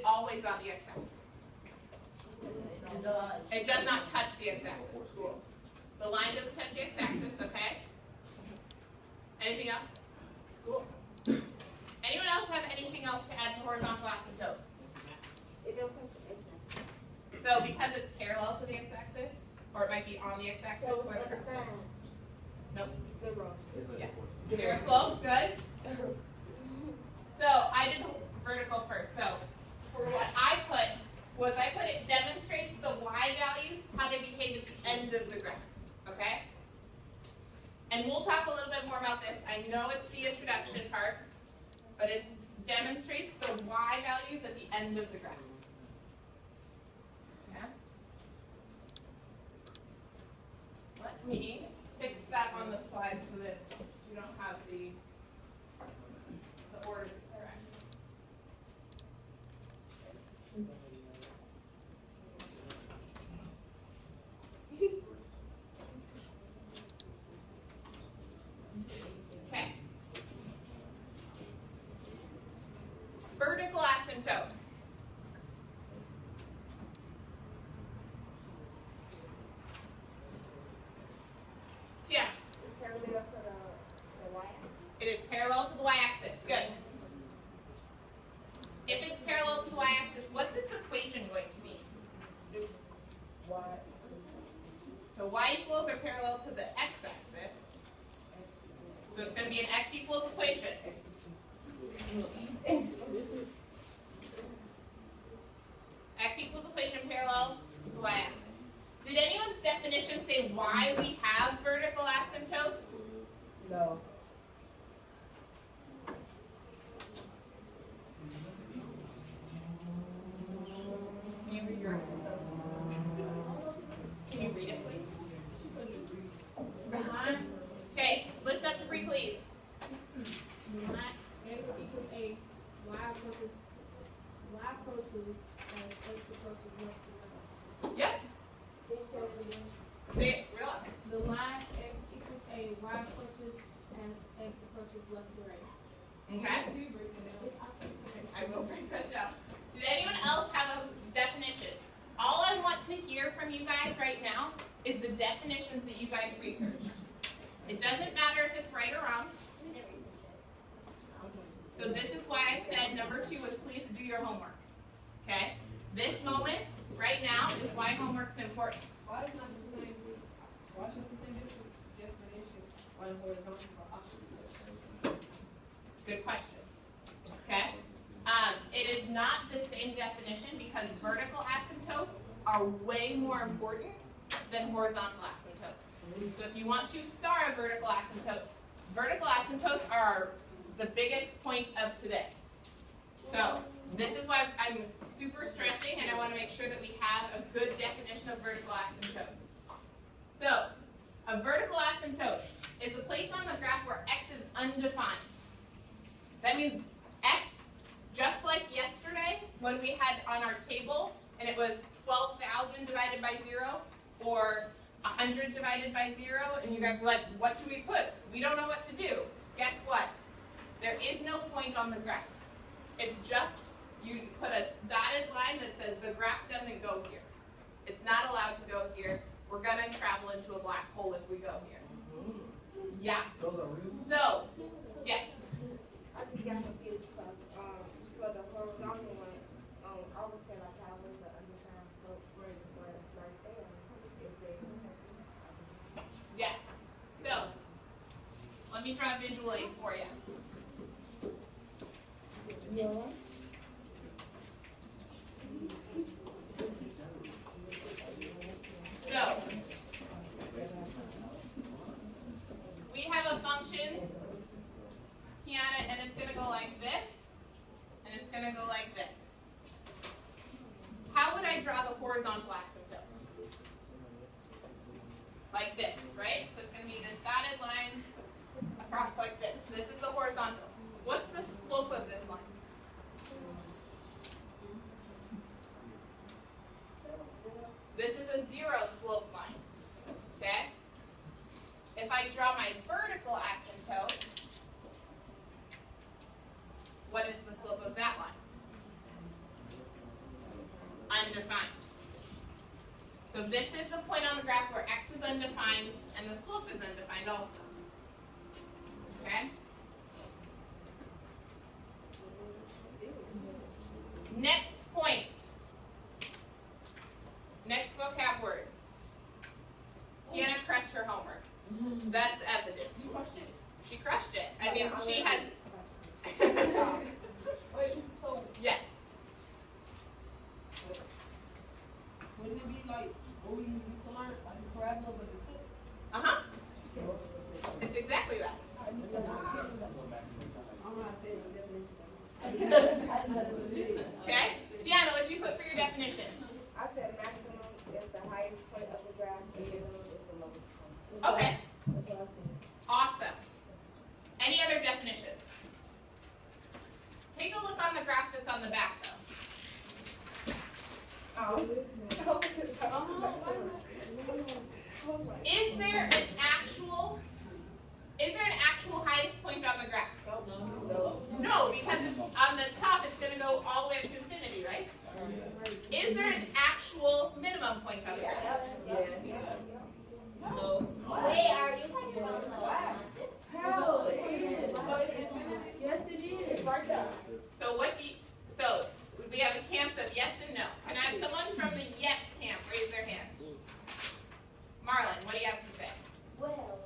it always on the x-axis? It does not touch the x-axis. The line doesn't touch the x-axis, okay? Anything else? Cool. Anyone else have anything else to add to horizontal asymptote? It don't touch the x-axis. So because it's parallel to the x-axis, or it might be on the x-axis. So where the graph is. Nope. Zero. Yes. Zero slope, good. So I did vertical first. So for what I put it demonstrates the y values, how they behave at the end of the graph. Okay? And we'll talk a little bit more about this. I know it's the introduction part, but it demonstrates the y values at the end of the graph. Yeah? Let me fix that on the slide so that you don't have the order is correct. Okay. Vertical asymptote. Yeah. It's parallel to the y-axis. It is parallel to the y-axis. Good. If it's parallel to the y-axis, what's its equation going to be? Y. So y equals are parallel to the x-axis. So it's going to be an x equals equation. X equals equation parallel to the y-axis. Did anyone's definition say why we have vertical asymptotes? No. Can you read your asymptote? Can you read it, please? Okay, listen up to Bree, please. X equals a, y approaches as x approaches left to right. Yep. Say it real loud. The line x equals a, y approaches as x approaches left to right. Okay. I will break that down. Did anyone else have a definition? All I want to hear from you guys right now is the definitions that you guys researched. It doesn't matter if it's right or wrong. So this is why I said number 2 was please do your homework. Okay? This moment, right now, is why homework's important. Why is not the same? Why should the same definition on horizontal for opposite? Good question. Okay? It is not the same definition because vertical asymptotes are way more important than horizontal asymptotes. So if you want to star a vertical asymptotes are the biggest point of today. So this is why I'm super stressing, and I want to make sure that we have a good definition of vertical asymptotes. So a vertical asymptote is a place on the graph where x is undefined. That means x, just like yesterday when we had on our table, and it was 12,000 divided by 0, or 100 divided by 0, and you guys were like, what do we put? We don't know what to do. Guess what? There is no point on the graph. It's just, you put a dotted line that says the graph doesn't go here. It's not allowed to go here. We're going to travel into a black hole if we go here. Yeah? So, yes? I just got confused because for the horizontal one, I would say like how was the undefined slope where it's right there. It said, Yeah. So, let me draw a visual aid for you. yeah. So, we have a function, Tiana, and it's going to go like this, and it's going to go like this. How would I draw the horizontal asymptote? Like this, right? So it's going to be this dotted line across like this. This is the horizontal. What's the slope of this line? This is a 0 slope line, okay? If I draw my vertical asymptote, what is the slope of that line? undefined. So this is the point on the graph where x is undefined and the slope is undefined also. Okay? Next point. Next vocab word. Tiana crushed her homework. That's evident. She crushed it. I mean, she has... Wait, so Yes. wouldn't it be like what we used to learn, like a parabola with the tip? Uh-huh. It's exactly that. I'm not saying the definition. Okay? Tiana, what'd you put for your definition? I said maximum is the highest point of the graph and minimum is the lowest point. Okay. That's what I said. Awesome. Any other definitions? Take a look on the graph that's on the back, though. Is there an actual highest point on the graph? No, because on the top it's going to go all the way up to infinity, right? Is there an actual minimum point on the graph? No. Wait, are you talking about Hell, it is. Yes, it is. It's right there. So so we have a camp of yes and no. Can I have someone from the yes camp raise their hand? Marlon, what do you have to say? Well,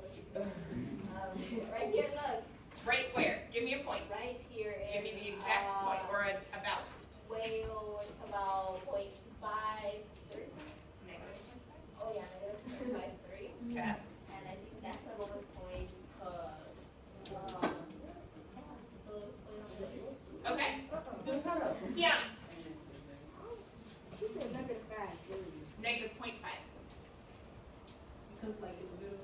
right here, look, Right where? Give me a point. right here. Give me the exact point or about. Well, about 0.53. Oh yeah, -0.53. Okay. And I think that's the lowest point because, Okay. Tiana, She said negative 5. negative 0.5. Because like in the middle.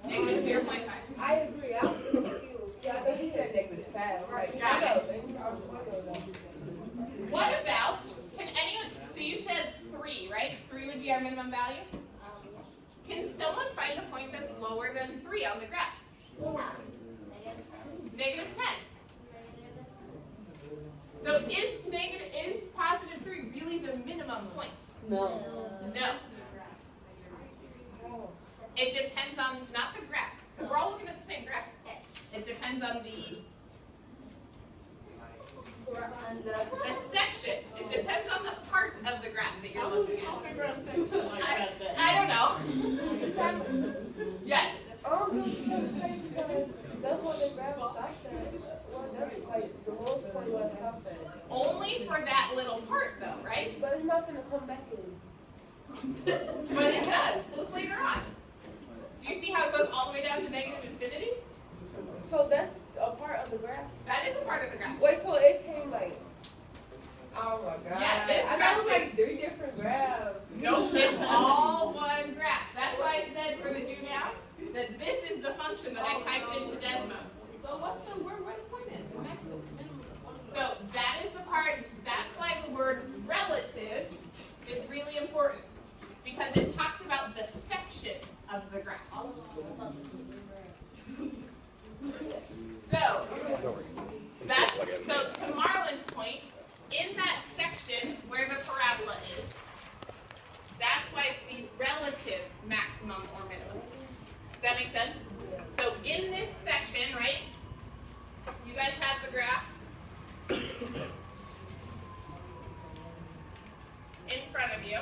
Negative 0.5. I agree. I was just confused. Yeah, I know she said negative 5. Right. Got it. I know. What about, can anyone, so you said 3, right? 3 would be our minimum value? Can someone find a point that's lower than 3 on the graph? Negative 10. So is positive 3 really the minimum point? No. No. It depends on, not the graph, because we're all looking at the same graph. It depends on the section. It depends on the part of the graph that you're looking at. I don't know. Yes. That's what the graph stops at. Well, that's like the lowest point where it stops at. Only for that little part though, right? But it's not gonna come back in. But it does. Look later on. Do you see how it goes all the way down to negative infinity? So that's a part of the graph. That is a part of the graph. Wait, so it came like. Oh my god. Yeah, this I graph got like 3 different graphs. Nope, it's all one graph. That's why I said for the do now that this is the function that I typed into Desmos. So what's the where the point at? The maximum minimum. So that is the part, that's why the word relative is really important. Because it talks about the section of the graph. So to Marlon's point, in that section where the parabola is, that's why it's the relative maximum or minimum. Does that make sense? So in this section, right, you guys have the graph in front of you.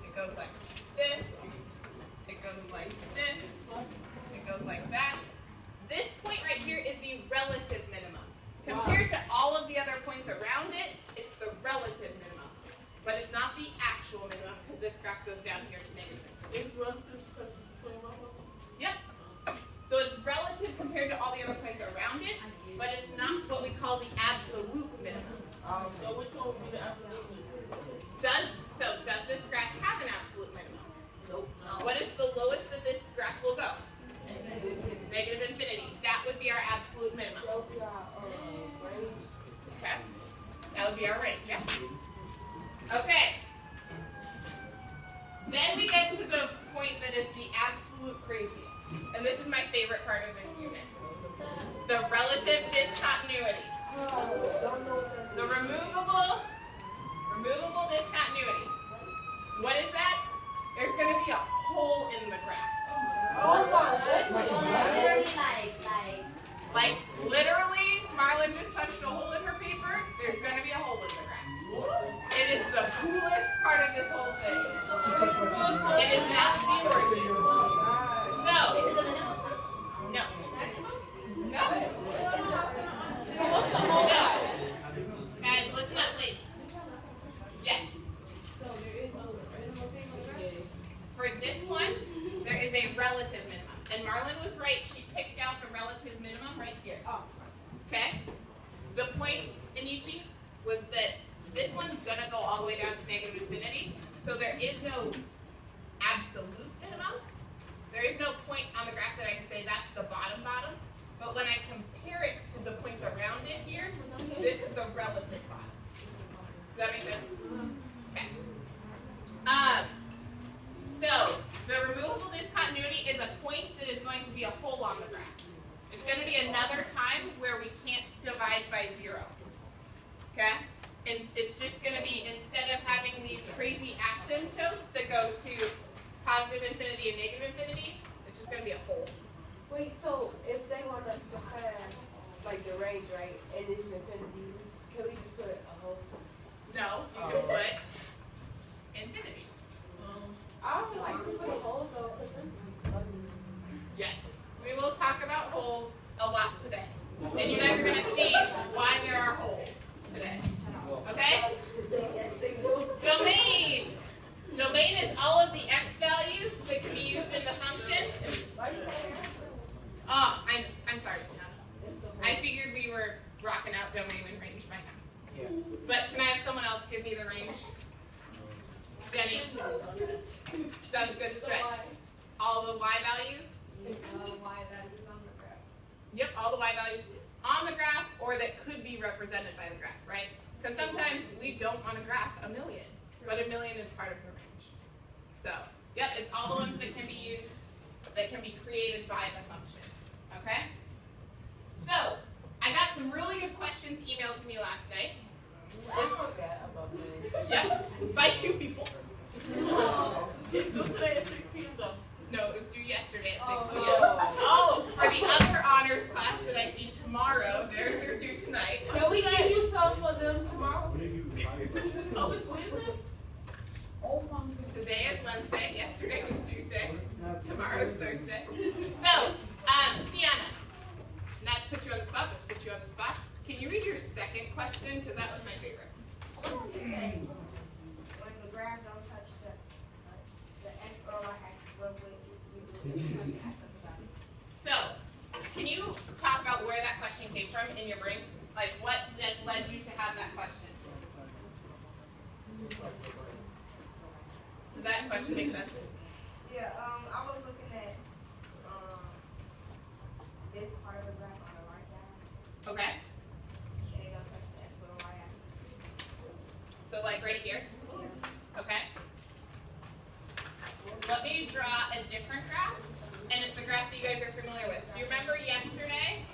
It goes like this, it goes like this, it goes like that. This point right here is the relative minimum. Compared to all of the other points around it, it's the relative minimum. But it's not the actual minimum because this graph goes down here to negative. It's relative because it's between one of them. Yep. So it's relative compared to all the other points around it, but it's not what we call the absolute minimum. So which one would be the absolute minimum? Does this graph have an absolute minimum? Nope. What is the lowest that this graph will go? Negative infinity. That would be our absolute minimum. That would be our range. Okay. That would be our range, yeah? Okay. Then we get to the point that is the absolute craziest. And this is my favorite part of this unit. The relative relative discontinuity. Don't know what that The is. removable discontinuity. What is that? There's going to be a hole in the graph. Oh my goodness. Like literally, Marlon just touched a hole in her paper. There's going to be a hole in the graph. It is the coolest part of this whole thing. It is not the origin. So, no. No. No. Guys, listen up, please. Yes. So there is no thing on the graph? For this one, there is a relative minimum. And Marlon was right. She picked out the relative minimum right here. Okay? The point, Inichi, was that this one's going to go all the way down to negative infinity. So there is no absolute minimum. There is no point on the graph that I can say that's the bottom. But when I compare it to the points around it here, this is the relative bottom. Does that make sense? Okay. So the removable discontinuity is a point that is going to be a hole on the graph. It's going to be another time where we can't divide by 0. Okay? And it's just going to be, instead of having these crazy asymptotes that go to positive infinity and negative infinity, it's just going to be a hole. Wait, so if they want us to have like the range, right, and it's infinity, can we just put a whole? No, you can put infinity. I don't like to put a whole though. Yes. We will talk about holes a lot today. And you guys are going to see why there are holes today. Okay? Domain. Domain is all of the x values that can be used in the function. I'm sorry, Tiana. I figured we were rocking out domain and range by now. Yeah. But can I have someone else give me the range? Jenny. That's a good stretch. All the y values? Yep, all the y values on the graph or that could be represented by the graph, right? Because sometimes we don't want to graph a million, but a million is part of the range. So, yep, it's all the ones that can be used, that can be created by the function, okay? So, I got some really good questions emailed to me last night. Yep, by 2 people. It's due today at 6 p.m. though. No, it was due yesterday at 6 p.m. Oh, for the other honors class that I see tomorrow, theirs are due tonight. Can we give you some for them tomorrow? Oh, it's Wednesday? Oh my goodness. Today is Wednesday, yesterday was Tuesday, tomorrow's Thursday. So, Tiana, not to put you on the spot, but to put you on the spot, can you read your second question? Because that was my favorite. When the graph don't touch the x or y axis, what would you do? So, can you talk about where that question came from in your brain? Like, what led you to have that question? Does that question make sense? Yeah, I was looking at this part of the graph on the right side, Okay. and it don't touch the x or y axis. So, like right here? Okay. Let me draw a different graph, and it's a graph that you guys are familiar with. Do you remember yesterday